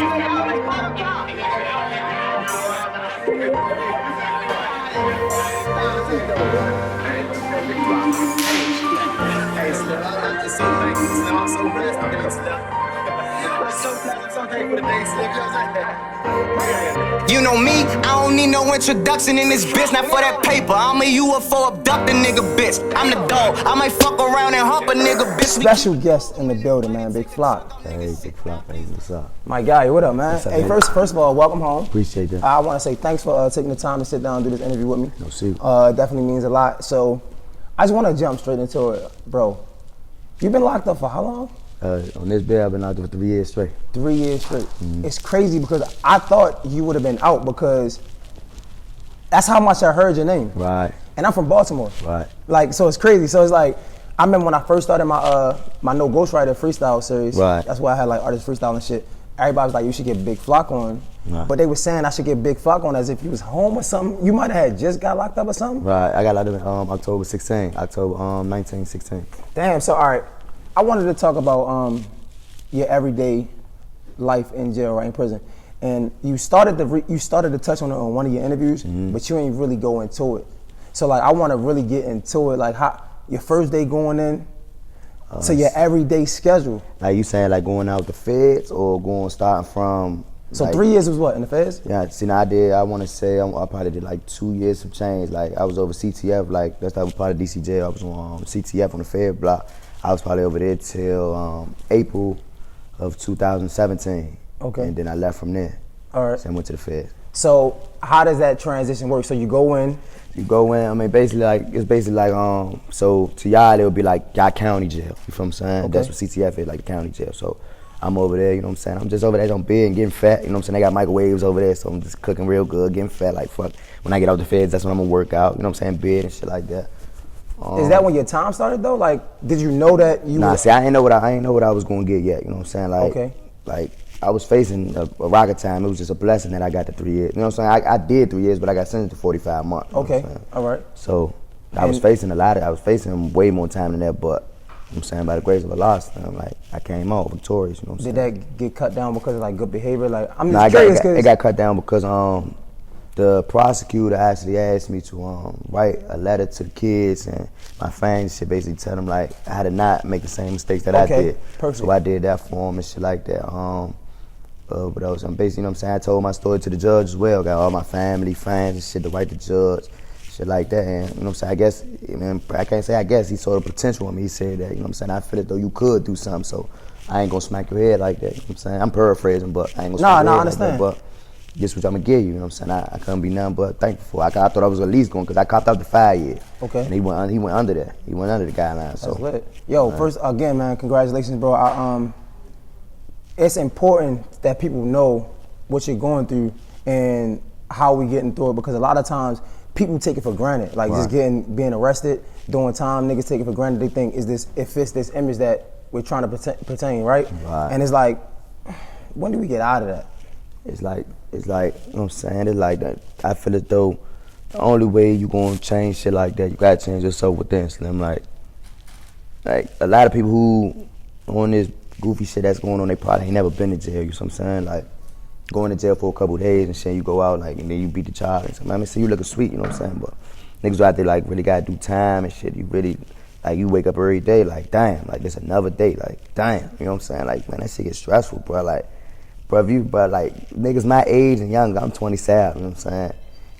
Hey, Slim, I'm just so thankful, Slim. I'm so blessed today, Slim. I'm so blessed. I'm so thankful today, Slim. You know what I'm saying? You know me, I don't need no introduction in this bitch. Not for that paper, I'm a UFO abducting nigga bitch. I'm the dog, I might fuck around and hump a nigga bitch. Special guest in the building, man. Big Flock. Hey, Big Flock, hey, what's up? My guy, what up, man? What's up, hey, man? first of all, welcome home. Appreciate that. I want to say thanks for taking the time to sit down and do this interview with me. No shoot. It definitely means a lot. So, I just want to jump straight into it, bro. You've been locked up for how long? On this bed, I've been locked up for 3 years straight. 3 years straight. It's crazy because I thought you would have been out because that's how much I heard your name. Right. And I'm from Baltimore. Right. Like, so it's crazy. So it's like, I remember when I first started my my No Ghostwriter freestyle series. Right. That's why I had like artist freestyle and shit. Everybody was like, you should get Big Flock on. Right. But they were saying I should get Big Flock on as if you was home or something. You might have had just got locked up or something. Right. I got locked up in October 19, 16. Damn. So all right, I wanted to talk about your everyday life in jail, right, in prison. And you started to touch on it on one of your interviews, but you ain't really go into it. So like, I want to really get into it, like how your first day going in to your everyday schedule. Like you saying, like going out the feds or starting from? So like, 3 years was what, in the feds? Yeah, see, now I want to say, I probably did like 2 years some change. Like I was over CTF, like that's was part of DC jail. I was on CTF on the Fed block. I was probably over there till April of 2017. Okay. And then I left from there. All right. So I went to the Fed. So how does that transition work? So you go in. You go in, I mean, basically like, it's basically like, so to y'all, it would be like y'all county jail. You feel what I'm saying? Okay. That's what CTF is, like the county jail. So I'm over there, you know what I'm saying? I'm just over there on bed and getting fat, you know what I'm saying? They got microwaves over there, so I'm just cooking real good, getting fat, like fuck. When I get out the feds, that's when I'm gonna work out, you know what I'm saying? Bed and shit like that. Is that when your time started though? Like, did you know that you Nah, were... see, I ain't know what I was gonna get yet, you know what I'm saying? Like, Okay. Like, I was facing a rocket time. It was just a blessing that I got the 3 years. You know what I'm saying? I did 3 years, but I got sentenced to 45 months. You know Okay, what I'm saying? all right. So I was facing I was facing way more time than that, but you know what I'm saying, by the grace of Allah, I'm like, I came out victorious, you know what I'm saying? Did that get cut down because of like good behavior? Like, I'm No, just curious because... it got cut down because the prosecutor actually asked me to write a letter to the kids and my fans should basically tell them like how to not make the same mistakes that I did. Perfect. So I did that for them and shit like that. But else, I'm basically, you know what I'm saying, I told my story to the judge as well. Got all my family, fans and shit to write the judge, shit like that. And you know what I'm saying, I guess, I can't say I guess, he saw the potential in me. He said that, you know what I'm saying, I feel as though you could do something, so I ain't gonna smack your head like that, you know what I'm saying? I'm paraphrasing, but I ain't gonna smack your head I understand. like that. But this what I'm gonna give you, you know what I'm saying? I couldn't be nothing but thankful for it. I thought I was at least going, because I copped out the 5 years. Okay. And he went under that. He went under the guidelines. So. That's lit. Yo, first, again, man, congratulations, bro. It's important that people know what you're going through and how we getting through it, because a lot of times people take it for granted. Like just being arrested, doing time, niggas take it for granted. They think it fits this image that we're trying to pertain, right? And it's like, when do we get out of that? It's like, you know what I'm saying? It's like that. I feel as though the only way you gonna change shit like that, you gotta change yourself within, Slim. Like a lot of people who on this goofy shit that's going on, they probably ain't never been to jail, you know what I'm saying? Like, going to jail for a couple of days and shit, you go out, like, and then you beat the child and something. I mean, see, you looking sweet, you know what I'm saying? But niggas out there, like, really gotta do time and shit. You really, like, you wake up every day, like, damn, like, it's another day, like, damn, you know what I'm saying? Like, man, that shit gets stressful, bro. Like, bro, like, niggas my age and younger, I'm 27, you know what I'm saying?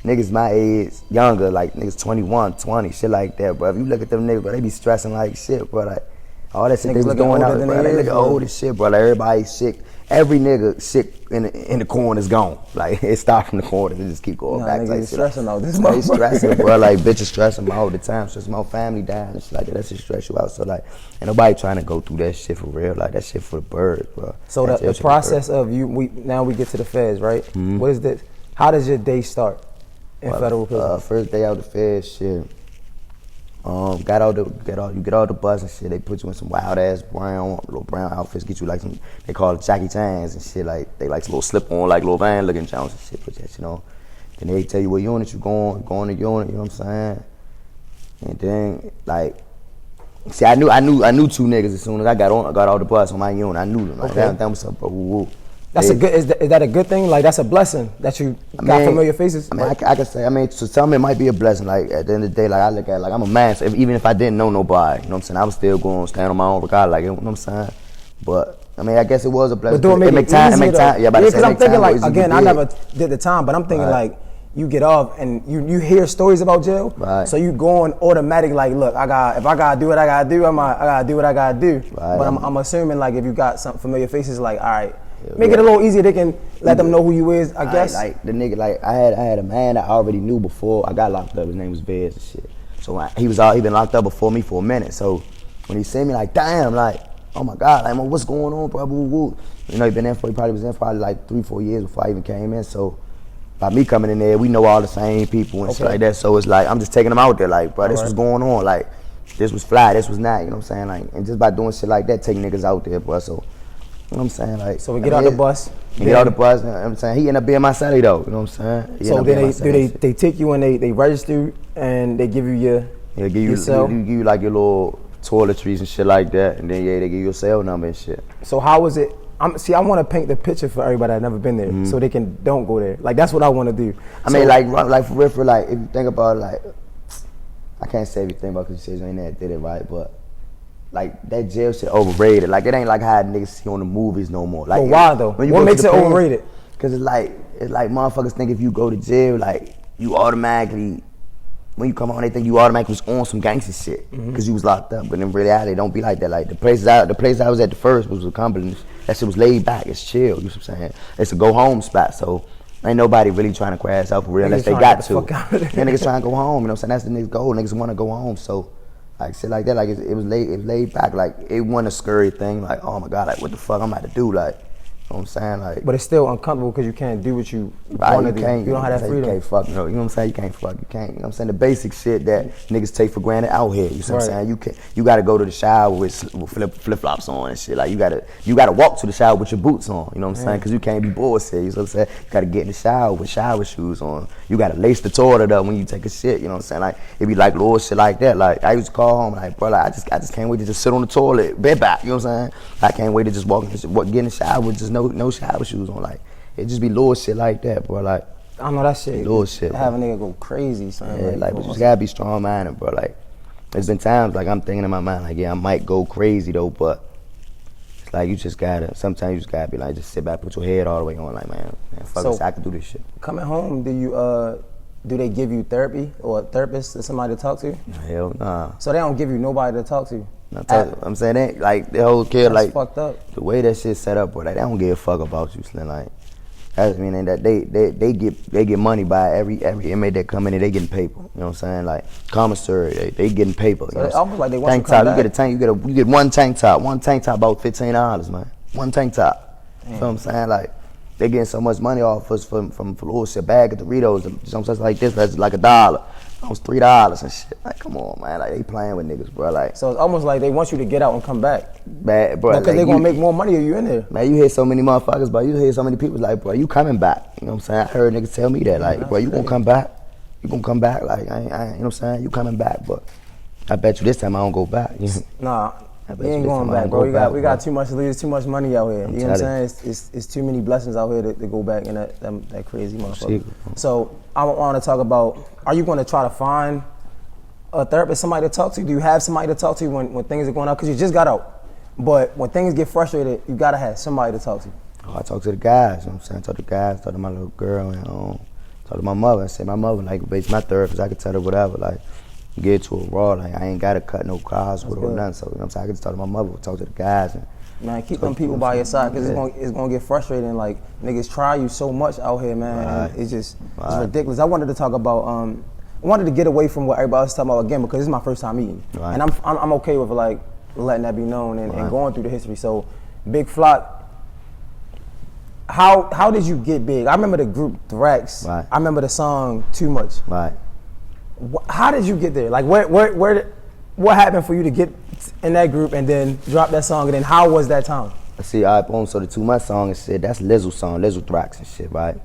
Niggas my age, younger, like, niggas 21, 20, shit like that, bro. If you look at them niggas, bro, they be stressing like shit, bro. Like, all that shit Niggas they was doing out, bro. They look old as shit, bro. Like, everybody sick. Every nigga sick in the corner is gone. Like, it stopped from the corner and just keep going back. Niggas Like, stressing all this they stressing, bro. Like, bitches stressing me all the time. Stressing my family down and shit like that. That shit stress you out. So, like, ain't nobody trying to go through that shit for real. Like, that shit for the birds, bro. So the process of now we get to the feds, right? What is this? How does your day start in federal prison? First day out the feds, shit. You get out the bus and shit. They put you in some wild ass little brown outfits. Get you like some, they call it Jackie Chan's and shit. Like they like some little slip on, like little van looking Jones and shit. Put that shit on. Then they tell you what unit you going to unit. You know what I'm saying? And then like, see, I knew two niggas as soon as I got out the bus on my unit. I knew them. Like, that was up, bro. Woo. That's a good. Is that a good thing? Like that's a blessing that you got familiar faces. I mean, I can say. I mean, to some it might be a blessing. Like at the end of the day, like I look at it, like I'm a man. So even if I didn't know nobody, you know what I'm saying, I was still going to stand on my own regard. Like you know what I'm saying. But I mean, I guess it was a blessing. But do it make time? Yeah, because I'm thinking like again, I never did the time, but I'm thinking like you get off and you hear stories about jail. Right. So you going automatic like, look, if I gotta do what I gotta do, I gotta do what I gotta do. Right. But I'm assuming like if you got some familiar faces, like all right. Make it a little easier. They can let them know who you is. I guess. Like the nigga, like I had a man that I already knew before I got locked up. His name was Vez and shit. So he been locked up before me for a minute. So when he seen me, like damn, like oh my god, like what's going on, bro? Woo, woo. You know, he probably was in for like 3-4 years before I even came in. So by me coming in there, we know all the same people and shit like that. So it's like I'm just taking them out there, like bro, this was going on, like this was fly, this was not. You know what I'm saying, like and just by doing shit like that, taking niggas out there, bro. So. You know what I'm saying? Like, so we get out the bus. Get out the bus, you know what I'm saying? He ended up being my celly though, you know what I'm saying? So then they take you and they register you and they give you your cell? Give you like your little toiletries and shit like that, and then they give you your cell number and shit. So how was it? I want to paint the picture for everybody that never been there, so they don't go there. Like that's what I want to do. I mean, like for real, like if you think about it, like I can't say everything about because you said you ain't never did it right, but. Like that jail shit overrated. Like it ain't like how niggas see on the movies no more. Like why though? What makes it overrated? Cause it's like motherfuckers think if you go to jail, like you automatically when you come home they think you automatically was on some gangster shit because you was locked up. But in reality, it don't be like that. Like the place I was at the first was Cumberland. That shit was laid back. It's chill. You know what I'm saying? It's a go home spot. So ain't nobody really trying to crash out for real unless they got to. Then niggas trying to go home. You know what I'm saying? That's the niggas' goal. Niggas want to go home. So. Like shit like that, like it was laid back, like it wasn't a scary thing, like oh my god, like what the fuck I'm about to do, like you know what I'm saying, like. But it's still uncomfortable because you can't do what you want to do. You don't have that freedom. You can't fuck, you know what I'm saying? You can't fuck, you can't. You know what I'm saying? The basic shit that niggas take for granted out here. You know what I'm saying? You gotta go to the shower with flip flops on and shit. Like you gotta walk to the shower with your boots on. You know what I'm saying? Because you can't be bullshit. You know what I'm saying? You gotta get in the shower with shower shoes on. You gotta lace the toilet up when you take a shit. You know what I'm saying? Like it be like little shit like that. Like I used to call home like bro, like I just can't wait to just sit on the toilet, bed back. You know what I'm saying? I can't wait to just get in the shower with just no shower shoes on, like it just be little shit like that, bro. Like I know that shit. Little shit. Have a nigga go crazy, son. Yeah, like but you just gotta be strong minded, bro. Like there's been times like I'm thinking in my mind like yeah I might go crazy though, but it's like you just gotta sometimes you just gotta be like just sit back, put your head all the way on, like man fuck this, I can do this shit. Coming home, do they give you therapy or a therapist or somebody to talk to? Hell nah. So they don't give you nobody to talk to? I'm saying that like the whole kid like fucked up. The way that shit's set up, bro, like, they don't give a fuck about you, Slim. Like that's meaning that they get money by every inmate that come in and they getting paper. You know what I'm saying? Like commissary, they getting paper. So you it's know almost like they want tank you to come top. back. You get one tank top about $15, man. One tank top. You know what I'm saying? Like they getting so much money off us from little shit bag of Doritos and something like this. That's like $1. Almost $3 and shit. Like, come on, man. Like, they playing with niggas, bro. Like, so it's almost like they want you to get out and come back. Bad, bro. Because like, they gonna make more money if you in there. Man, you hear so many motherfuckers, bro. You hear so many people like, bro, you coming back. You know what I'm saying? I heard niggas tell me that, like, bro, you gonna come back. You gonna come back. Like, I you know what I'm saying? You coming back, but I bet you this time I don't go back. Nah. You ain't going back, bro. We got too much to lose, too much money out here. You know what I'm saying? It's too many blessings out here to go back in that crazy motherfucker. So I want to talk about, are you going to try to find a therapist, somebody to talk to? Do you have somebody to talk to when things are going out? Because you just got out. But when things get frustrated, you got to have somebody to talk to. Oh, I talk to the guys, you know what I'm saying? I talk to the guys, talk to my little girl, and talk to my mother. I say my mother, like, basically my therapist, I can tell her whatever, like, get to a raw, like I ain't gotta cut no cars with her or nothing. So you know what I'm saying, I can just talk to my mother, talk to the guys, and man, keep them people by your side because it's gonna get frustrating. Like niggas try you so much out here, man. Right. And it's ridiculous. I wanted to talk about I wanted to get away from what everybody else talking about again because this is my first time eating, and I'm okay with like letting that be known and going through the history. So Big Flock, how did you get big? I remember the group Thrax. Right. I remember the song Too Much. Right. How did you get there? Like, what happened for you to get in that group and then drop that song? And then how was that time? See, so the Too Much song and shit, that's Lizzo's song, Lizzo Thrax and shit, right?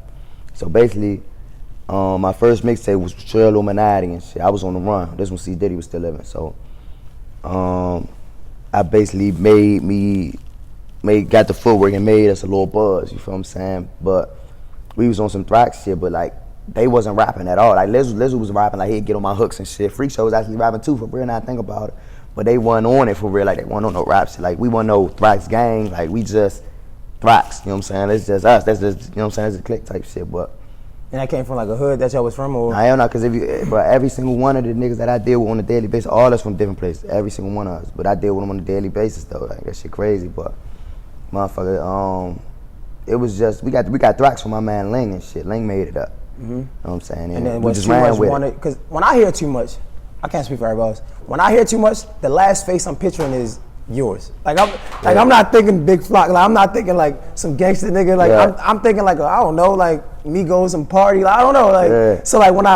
So basically, my first mixtape was Trail Illuminati and shit. I was on the run. This one C Diddy was still living. So, I basically made me got the footwork and made us a little buzz. You feel what I'm saying? But we was on some Thrax shit, but like they wasn't rapping at all. Like Lizzo was rapping, like he'd get on my hooks and shit. Freak Show was actually rapping too, for real. Now I think about it, but they wasn't on it for real. Like they wasn't on no rap shit. Like we wasn't no Thrax gang. Like we just Thrax. You know what I'm saying? It's just us. That's just, you know what I'm saying? It's a clique type shit. But And that came from like a hood that y'all was from, or? I don't know, cause but every single one of the niggas that I deal with on a daily basis, all us from different places. Every single one of us. But I deal with them on a daily basis though. Like that shit crazy. But motherfucker, it was just we got Thrax from my man Ling and shit. Ling made it up. You know what I'm saying? And then we was just too ran much with wanted, because when I hear too much, I can't speak for everybody else. When I hear too much, the last face I'm picturing is yours. I'm not thinking Big Flock. Like I'm not thinking like some gangster nigga. Like I'm thinking like I don't know, like Migos and party. Like I don't know. Like so like when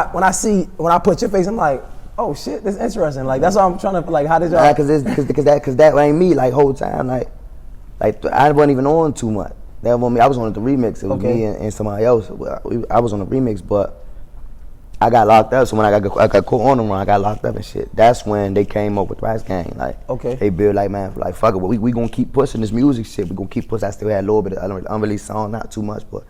I put your face, I'm like, oh shit, this is interesting. Like that's why I'm trying to like how did y'all? Nah, cause that ain't me. Like whole time like I wasn't even on too much. That was me. I was on the remix. It was me and somebody else. I was on the remix, but I got locked up. So when I got caught on the run, I got locked up and shit. That's when they came up with Thrax Gang. Like, they built like, man, like fuck it. We gonna keep pushing this music shit. We gonna keep pushing. I still had a little bit of unreleased song, not too much, but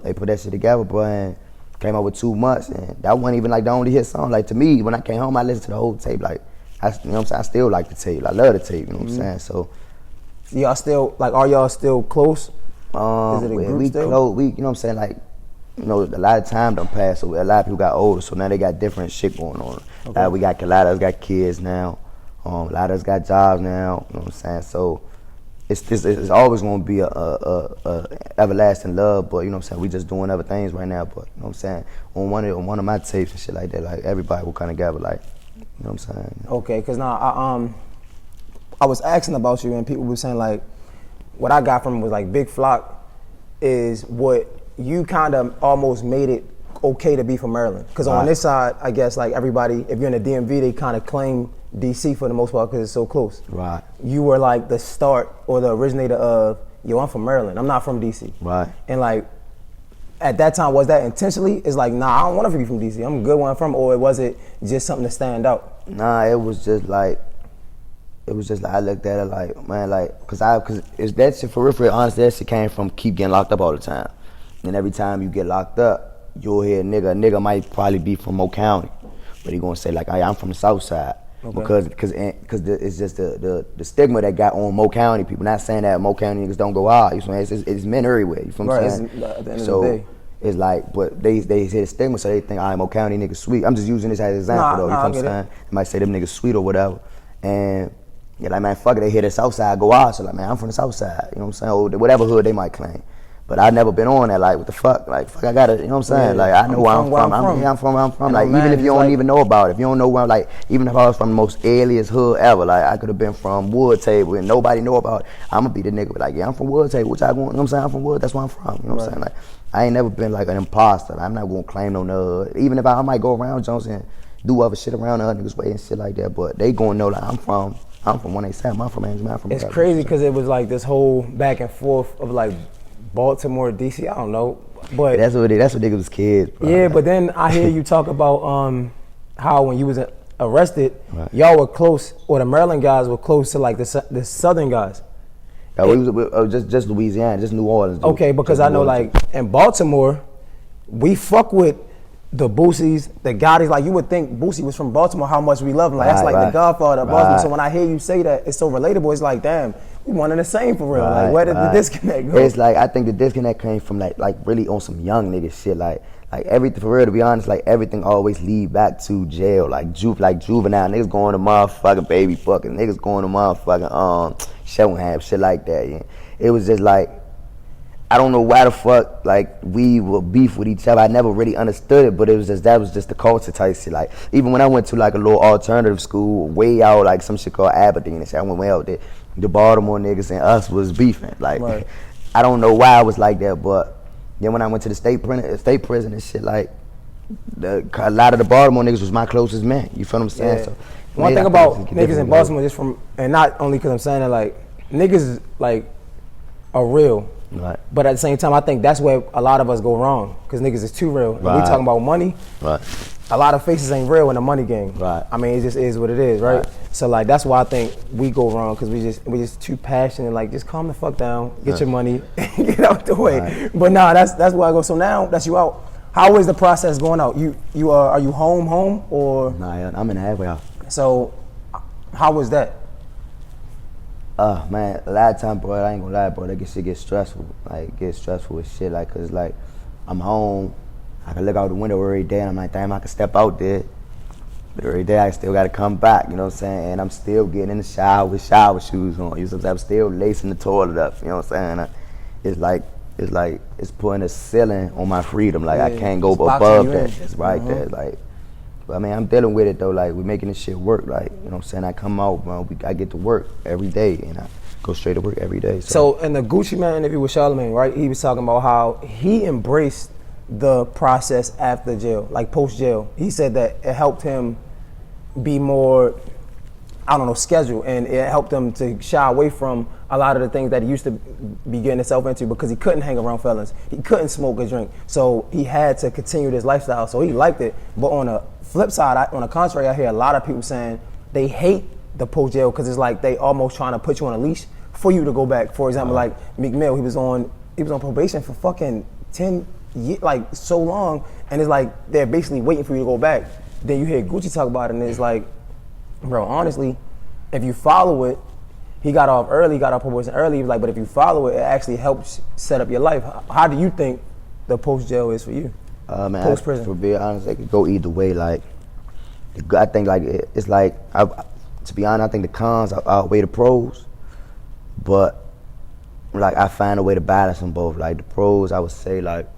they put that shit together, bro, and came up with Too Much. And that wasn't even like the only hit song. Like to me, when I came home, I listened to the whole tape. Like, you know what I'm saying? I still like the tape. I love the tape. You know what I'm saying? So, y'all still like? Are y'all still close? Is it a group we still? close. You know what I'm saying? Like, you know, a lot of time done passed, so a lot of people got older, so now they got different shit going on. Like we got a lot of us got kids now, a lot of us got jobs now. You know what I'm saying? So it's always gonna be a everlasting love, but you know what I'm saying? We just doing other things right now. But you know what I'm saying? On one of my tapes and shit like that, like everybody will kind of gather, like, you know what I'm saying? Okay, cause now I was asking about you and people were saying like, what I got from it was like Big Flock is what you kind of almost made it okay to be from Maryland. Because on this side, I guess like everybody, if you're in the DMV, they kind of claim DC for the most part because it's so close. Right. You were like the start or the originator of, yo, I'm from Maryland. I'm not from DC. Right. And like, at that time, was that intentionally? It's like, nah, I don't want to be from DC. I'm good where I'm from. Or was it just something to stand out? Nah, it was just like I looked at it like, man, like, cause it's that shit for real, honestly, that shit came from keep getting locked up all the time. And every time you get locked up, you'll hear a nigga might probably be from Mo County, but he gonna say like, hey, I'm from the South Side. Because it's just the stigma that got on Mo County people. Not saying that Mo County niggas don't go out. You know what I'm saying? It's men everywhere. You feel what I'm saying? At the end so of the day. it's like, but they say the stigma, so they think I'm Mo County niggas sweet. I'm just using this as an example though. You know what I'm saying? They might say them niggas sweet or whatever, and yeah, like, man, fuck it, they hear the South Side go out, so like, man, I'm from the South Side, you know what I'm saying, or whatever hood they might claim. But I never been on that, like, what the fuck, like, fuck, I gotta, you know what I'm saying, like, I know where I'm from, I'm from, like, even if you don't even know about it, if you don't know where, like, even if I was from the most alias hood ever, like, I could have been from Wood Table and nobody know about it, I'm gonna be the nigga, like, yeah, I'm from Wood Table, which I want, you know what I'm saying, I'm from Wood, that's where I'm from, you know what I'm saying, like, I ain't never been, like, an imposter, like, I'm not gonna claim no hood, even if I might go around Jones and do other shit around the other niggas' way and shit like that, but they gonna know, like, I'm from 187. I'm from Angel. I'm from. It's crazy because it was like this whole back and forth of like Baltimore, DC. I don't know, but that's what niggas was kids. Bro. Yeah, but then I hear you talk about how when you was arrested, y'all were close, or the Maryland guys were close to like the Southern guys. Yeah, we was just Louisiana, just New Orleans. Dude. Okay, because I know like in Baltimore, we fuck with the Boosies, the Gottis. Like you would think Boosie was from Baltimore, how much we love him. Like that's like the Godfather of Baltimore. So when I hear you say that, it's so relatable. It's like, damn, we one and the same for real. Like where did the disconnect go? It's like I think the disconnect came from like really on some young nigga shit. Like everything for real, to be honest, like everything always lead back to jail. Like juvenile niggas going to motherfucking baby fucking niggas going to motherfucking Showham, shit like that. Yeah. It was just like, I don't know why the fuck like we were beef with each other. I never really understood it, but that was just the culture type shit. Like even when I went to like a little alternative school way out, like some shit called Aberdeen and shit, I went way out there. The Baltimore niggas and us was beefing. Like I don't know why I was like that, but then when I went to the state prison and shit, like a lot of the Baltimore niggas was my closest man. You feel what I'm saying? Yeah. So one thing about niggas in Baltimore, just from, and not only because I'm saying that, like niggas like are real. Right. But at the same time, I think that's where a lot of us go wrong, because niggas is too real. When we Right. talking about money, Right. a lot of faces ain't real in the money game. Right. I mean, it just is what it is, right? Right. So like that's why I think we go wrong, because we just too passionate. Like, just calm the fuck down, get your money, and get out the way. Right. But nah, that's why I go. So now that's you out. How is the process going out? You are you home or? Nah, I'm in the halfway house. So how was that? Man, a lot of time, bro, I ain't gonna lie, bro, that shit get stressful. Like, get stressful with shit, like, cause like, I'm home, I can look out the window every day, and I'm like, damn, I can step out there. But every day I still gotta come back, you know what I'm saying? And I'm still getting in the shower with shower shoes on. You know what I'm saying? I'm still lacing the toilet up, you know what I'm saying? It's putting a ceiling on my freedom. Like, I can't go it's boxing above you that. in. It's right there, like. But I mean, I'm dealing with it though. Like, we're making this shit work. Like, you know what I'm saying? I come out, bro. I get to work every day, and I go straight to work every day. So in the Gucci Mane interview with Charlamagne, right? He was talking about how he embraced the process after jail, like post jail. He said that it helped him be more, I don't know, scheduled, and it helped him to shy away from a lot of the things that he used to be getting himself into, because he couldn't hang around fellas. He couldn't smoke or drink. So he had to continue this lifestyle. So he liked it. But on the flip side, on the contrary, I hear a lot of people saying they hate the post jail, because it's like they almost trying to put you on a leash for you to go back. For example, like Meek Mill, he was on probation for fucking 10 years, like so long, and it's like they're basically waiting for you to go back. Then you hear Gucci talk about it, and it's like, bro, honestly, if you follow it, he got off early, got off probation early. He was like, but if you follow it, it actually helps set up your life. How do you think the post jail is for you? Man, post prison. For being honest, it could go either way. Like, I think like it's like, to be honest, I think the cons outweigh the pros, but like I find a way to balance them both. Like the pros, I would say like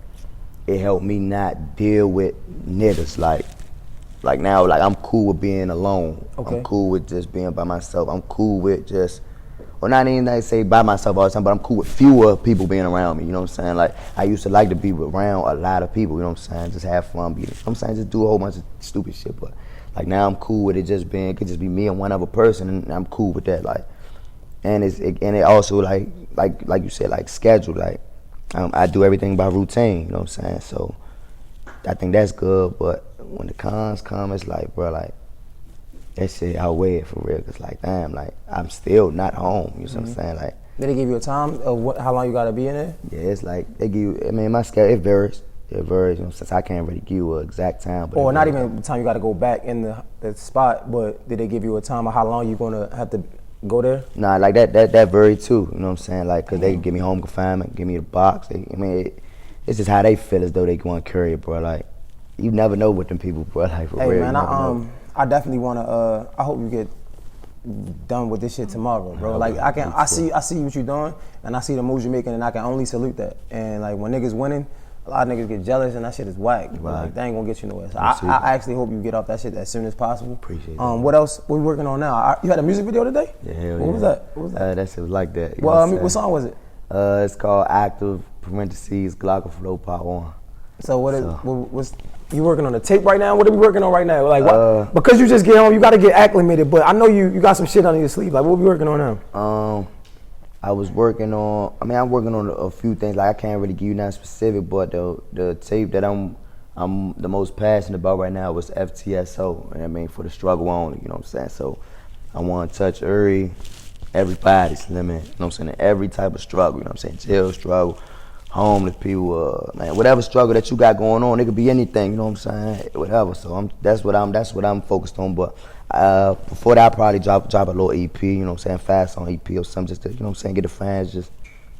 it helped me not deal with niggas. Like now, like I'm cool with being alone. Okay. I'm cool with just being by myself. I'm cool with just, well, not even like say by myself all the time, but I'm cool with fewer people being around me. You know what I'm saying? Like I used to like to be around a lot of people. You know what I'm saying? Just have fun. You know what I'm saying? Just do a whole bunch of stupid shit. But like now I'm cool with it just being, it could just be me and one other person, and I'm cool with that. Like, and it also like you said, like scheduled. Like I do everything by routine. You know what I'm saying? So I think that's good. But when the cons come, it's like, bro, like that shit outweigh it for real. Cause like, damn, like I'm still not home. You know what I'm saying? Like, Did they give you a time of how long you gotta be in there? yeah, it's like they give you. I mean, my schedule it varies. It varies. You know, since I can't really give you an exact time. But Or not even the time you gotta go back in the spot, but did they give you a time of how long you gonna have to go there? Nah, like that vary too. You know what I'm saying? Like, cause they give me home confinement, give me the box. It's just how they feel as though they want to carry it, bro. Like, you never know with them people, bro. Like, for Hey real. man, you never know. I definitely wanna. I hope you get done with this shit tomorrow, bro. Like I see what you're doing, and I see the moves you're making, and I can only salute that. And like when niggas winning, a lot of niggas get jealous, and that shit is whack. But like, they ain't gonna get you nowhere. So I actually hope you get off that shit as soon as possible. Appreciate that. What else? What we working on now? You had a music video today? Yeah, hell What was yeah. that? What was that? That shit was like that. You know Well, what I I'm mean, what saying? song was it? It's called Active parentheses Glock Flow Part 1. So what is So- what's you working on the tape right now? What are we working on right now? Like what? Because you just get home, you got to get acclimated. But I know you got some shit under your sleeve. Like what we working on now? I was working on. I mean, I'm working on a few things. Like I can't really give you nothing specific, but the tape that I'm the most passionate about right now was FTSO. And I mean, for the struggle only. You know what I'm saying? So I want to touch everybody's limit. You know what I'm saying? Every type of struggle. You know what I'm saying? Jail struggle, homeless people, man, whatever struggle that you got going on, it could be anything. You know what I'm saying? Whatever. So that's what I'm focused on. But before that, I'll probably drop a little EP. You know what I'm saying? Fast on EP or something. Just to, you know what I'm saying? Get the fans just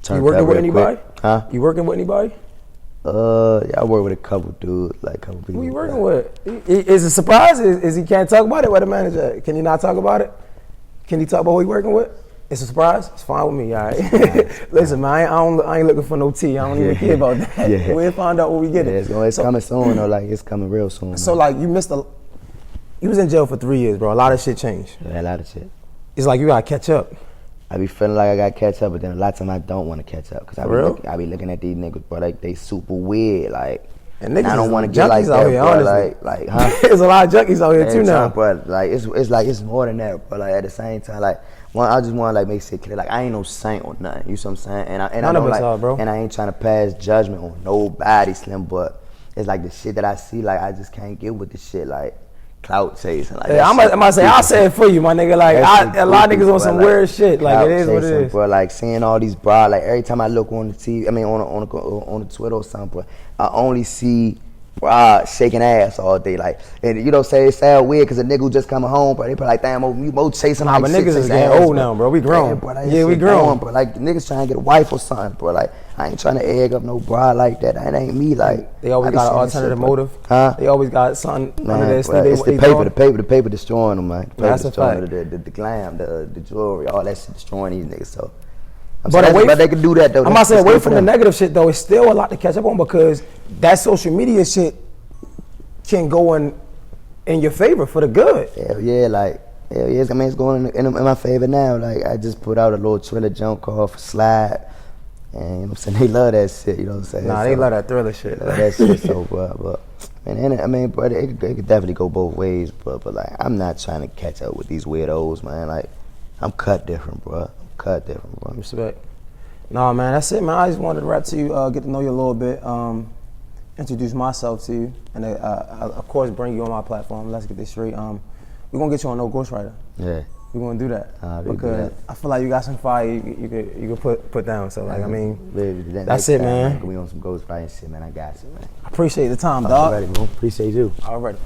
turn. You working with real anybody? quick. Huh? You working with anybody? Yeah, I work with a couple dudes, like a couple people. Who you working with? Is it a surprise? Is he can't talk about it? Where the manager at? Can you not talk about it? Can you talk about who you working with? It's a surprise? It's fine with me, all right? Listen, man, I ain't looking for no tea. I don't even care about that. Yeah. We'll find out what we get. Yeah, it's coming soon, though. Like, it's coming real soon. So, man. like, you was in jail for 3 years, bro. A lot of shit changed. Yeah, a lot of shit. It's like you gotta catch up. I be feeling like I got to catch up, but then a lot of times I don't want to catch up. Cause I be looking at these niggas, bro, like they super weird. Like, And niggas I don't is want to get like junkies that, out here, bro. honestly. Like, huh? There's a lot of junkies out here too Every now. time, bro, like it's more than that, but like at the same time, like I just want to like make shit clear. Like I ain't no saint or nothing. You see what I'm saying? And I None know of us like, are, bro. and I ain't trying to pass judgment on nobody, Slim. But it's like the shit that I see, like I just can't get with the shit, like clout chasing. Like Yeah, I'm about to say, I'll say it for you, my nigga. Like, a lot of niggas on some weird shit. Like, it is what it is. Bro, like seeing all these bra, like every time I look on the TV, I mean on the Twitter or something, bro, I only see bra shaking ass all day. Like, and you don't say it sound weird because a nigga who just coming home, bro, they be like, damn, you mo chasing Nah, like but shit, niggas is chasing getting ass, old now, bro. We grown. Yeah, bro, like, Yeah, we shit grown. going, bro. Like niggas trying to get a wife or something, bro. Like I ain't trying to egg up no bra like that. That ain't me. Like They always I be got an seeing this alternative shit, bro. motive. Huh? They always got something Man, under their bro, sleeve. it's the paper destroying them, man. The paper That's a destroying fact. the glam, the jewelry, all that shit destroying these niggas. So, But they can do that though. I'm about to say, away from the negative shit though, it's still a lot to catch up on because that social media shit can go in your favor for the good. Hell yeah, like hell yeah. I mean, it's going in my favor now. Like I just put out a little Thriller jump call for Slide, and you know what I'm saying, they love that shit. You know what I'm saying? Nah, they love that Thriller shit. Love that shit so, but and I mean, bro, it could definitely go both ways. But like, I'm not trying to catch up with these weirdos, man. Like, I'm cut different, bro. I'm cut different, bro. Respect. Nah, man, that's it, man. I just wanted to rap to you, get to know you a little bit, introduce myself to you, and of course bring you on my platform. Let's get this straight. We're gonna get you on No Ghostwriter. Yeah. We're gonna do that we do because that. I feel like you got some fire you could put down. So like, I mean, Baby, that's it, man. We on some Ghostwriting shit, man. I got you, man. I appreciate the time, dog. Alrighty, bro. Appreciate you. Already.